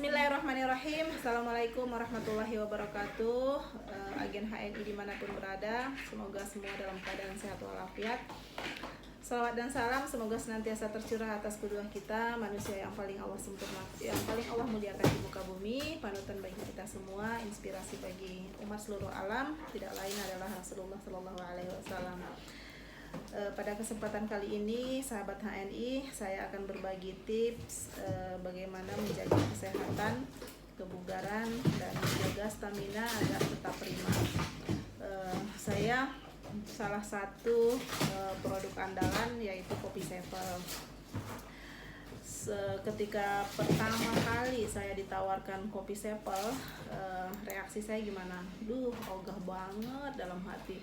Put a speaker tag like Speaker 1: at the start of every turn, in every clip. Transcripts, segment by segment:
Speaker 1: Bismillahirrahmanirrahim. Assalamualaikum warahmatullahi wabarakatuh. Agen HNI dimanapun berada, semoga semua dalam keadaan sehat walafiat. Salawat dan salam semoga senantiasa tercurah atas kedua kita, manusia yang paling Allah sempurna, yang paling Allah muliakan di muka bumi, panutan bagi kita semua, inspirasi bagi umat seluruh alam, tidak lain adalah Rasulullah Shallallahu Alaihi Wasallam. Pada kesempatan kali ini, sahabat HNI, saya akan berbagi tips bagaimana menjaga kesehatan, kebugaran, dan menjaga stamina agar tetap prima. Saya salah satu produk andalan yaitu Kopi Sevel. Ketika pertama kali saya ditawarkan Kopi Sevel, reaksi saya gimana? Ogah banget dalam hati.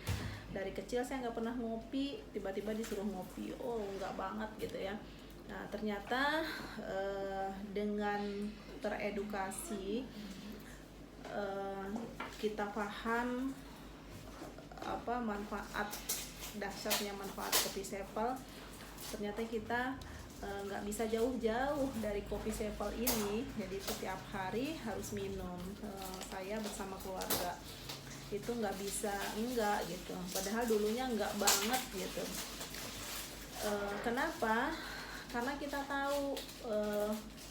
Speaker 1: Dari kecil saya nggak pernah ngopi, tiba-tiba disuruh ngopi, nggak banget gitu ya. Nah ternyata dengan teredukasi, kita paham manfaat, dahsyatnya manfaat Kopi Sevel. Ternyata kita nggak bisa jauh-jauh dari Kopi Sevel ini, jadi setiap hari harus minum. Saya bersama keluarga itu nggak bisa enggak gitu, padahal dulunya enggak banget gitu. Kenapa? Karena kita tahu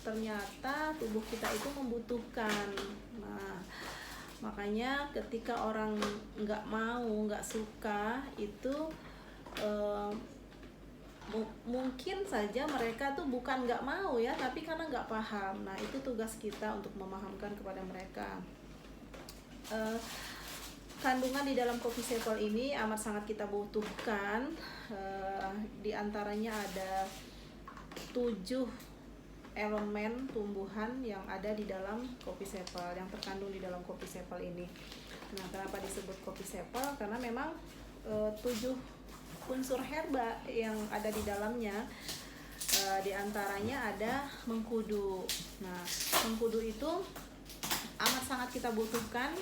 Speaker 1: ternyata tubuh kita itu membutuhkan. Nah makanya ketika orang nggak mau, nggak suka itu mungkin saja mereka tuh bukan nggak mau ya, tapi karena nggak paham. Nah itu tugas kita untuk memahamkan kepada mereka. Kandungan di dalam Kopi Sevel ini amat sangat kita butuhkan. Di antaranya ada 7 elemen tumbuhan yang ada di dalam Kopi Sevel, yang terkandung di dalam Kopi Sevel ini. Nah, kenapa disebut Kopi Sevel? Karena memang 7 unsur herba yang ada di dalamnya. Di antaranya ada mengkudu. Nah, mengkudu itu amat sangat kita butuhkan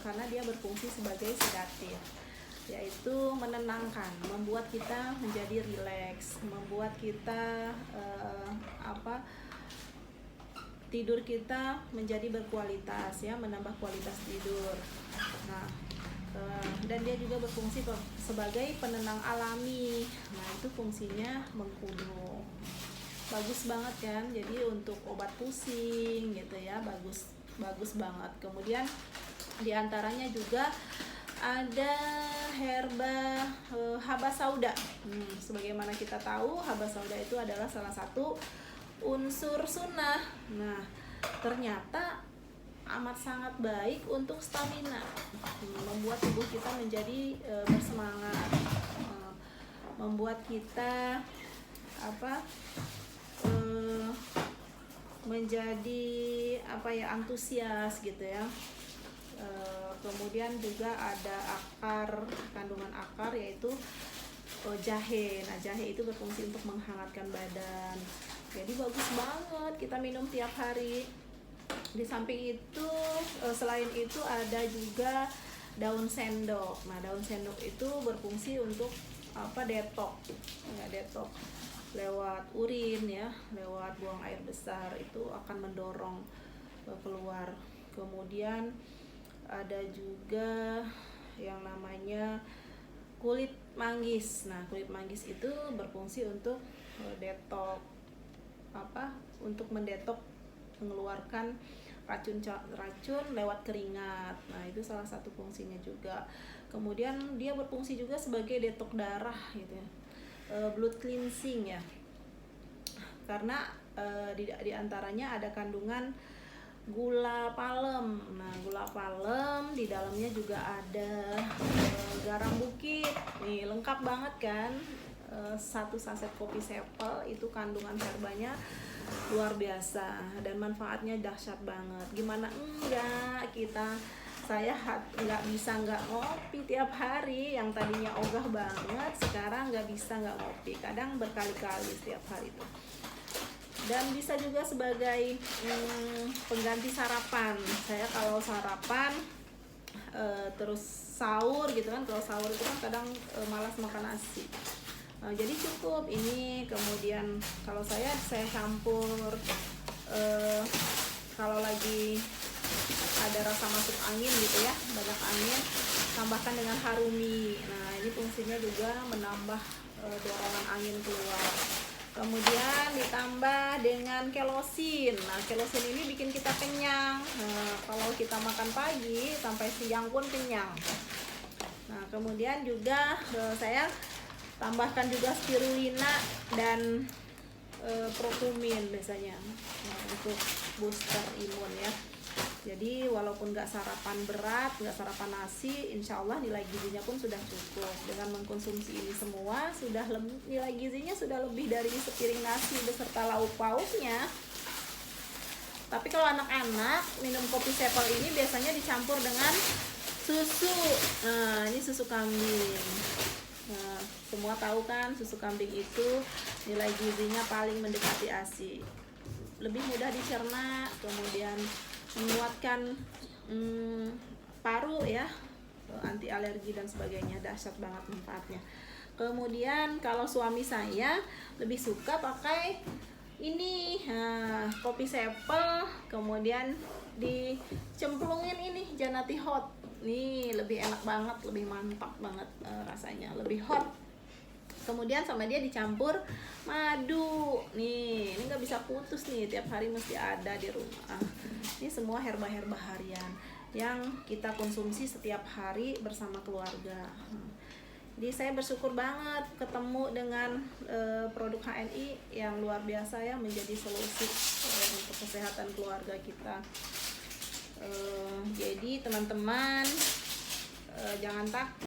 Speaker 1: karena dia berfungsi sebagai sedatif, yaitu menenangkan, membuat kita menjadi rileks, membuat kita tidur kita menjadi berkualitas ya, menambah kualitas tidur. Nah, dan dia juga berfungsi sebagai penenang alami. Nah, itu fungsinya mengkudu. Bagus banget kan? Jadi untuk obat pusing gitu ya, bagus banget. Kemudian di antaranya juga ada herba haba sauda. Sebagaimana kita tahu, haba sauda itu adalah salah satu unsur sunnah. Nah, ternyata amat sangat baik untuk stamina, membuat tubuh kita menjadi bersemangat, membuat kita menjadi antusias gitu ya. Kemudian juga ada kandungan akar yaitu jahe. Nah, jahe itu berfungsi untuk menghangatkan badan. Jadi bagus banget kita minum tiap hari. Di samping itu, selain itu ada juga daun sendok. Nah, daun sendok itu berfungsi untuk detox. Ya, detox lewat urin ya, lewat buang air besar, itu akan mendorong keluar. Kemudian ada juga yang namanya kulit manggis. Nah, kulit manggis itu berfungsi untuk detox, untuk mendetok, mengeluarkan racun lewat keringat. Nah, itu salah satu fungsinya juga. Kemudian dia berfungsi juga sebagai detox darah gitu ya, blood cleansing ya, karena di antaranya ada kandungan gula palem. Nah, gula palem di dalamnya juga ada garam bukit. Nih, lengkap banget kan? Satu saset Kopi Sevel itu kandungan herbanya luar biasa dan manfaatnya dahsyat banget. Gimana enggak saya nggak bisa nggak ngopi tiap hari. Yang tadinya ogah banget, sekarang nggak bisa nggak ngopi, kadang berkali-kali setiap hari itu. Dan bisa juga sebagai pengganti sarapan. Saya kalau sarapan terus sahur gitu kan, kalau sahur itu kan kadang malas makan nasi. Jadi cukup ini. Kemudian kalau saya campur kalau lagi ada rasa masuk angin gitu ya, banyak angin, tambahkan dengan harumi. Nah, ini fungsinya juga menambah dorongan angin keluar. Kemudian ditambah dengan kelosin. Nah, kelosin ini bikin kita kenyang. Nah, kalau kita makan pagi sampai siang pun kenyang. Nah, kemudian juga saya tambahkan juga spirulina dan prokumin biasanya, nah, untuk booster imun ya. Jadi walaupun nggak sarapan berat, nggak sarapan nasi, insya Allah nilai gizinya pun sudah cukup. Dengan mengkonsumsi ini semua, nilai gizinya sudah lebih dari sepiring nasi beserta lauk pauknya. Tapi kalau anak-anak minum kopi Sepal ini biasanya dicampur dengan susu. Nah, ini susu kambing. Nah, semua tahu kan susu kambing itu nilai gizinya paling mendekati ASI, lebih mudah dicerna, kemudian menguatkan paru ya, anti alergi dan sebagainya, dahsyat banget manfaatnya. Kemudian kalau suami saya lebih suka pakai ini kopi Sepal, kemudian dicemplungin ini Janati Hot. Nih lebih enak banget, lebih mantap banget rasanya, lebih hot. Kemudian sama dia dicampur madu. Nih, ini nggak bisa putus nih, tiap hari mesti ada di rumah. Ini semua herba-herba harian yang kita konsumsi setiap hari bersama keluarga. Jadi saya bersyukur banget ketemu dengan produk HNI yang luar biasa ya, menjadi solusi untuk kesehatan keluarga kita. Jadi teman-teman jangan takut.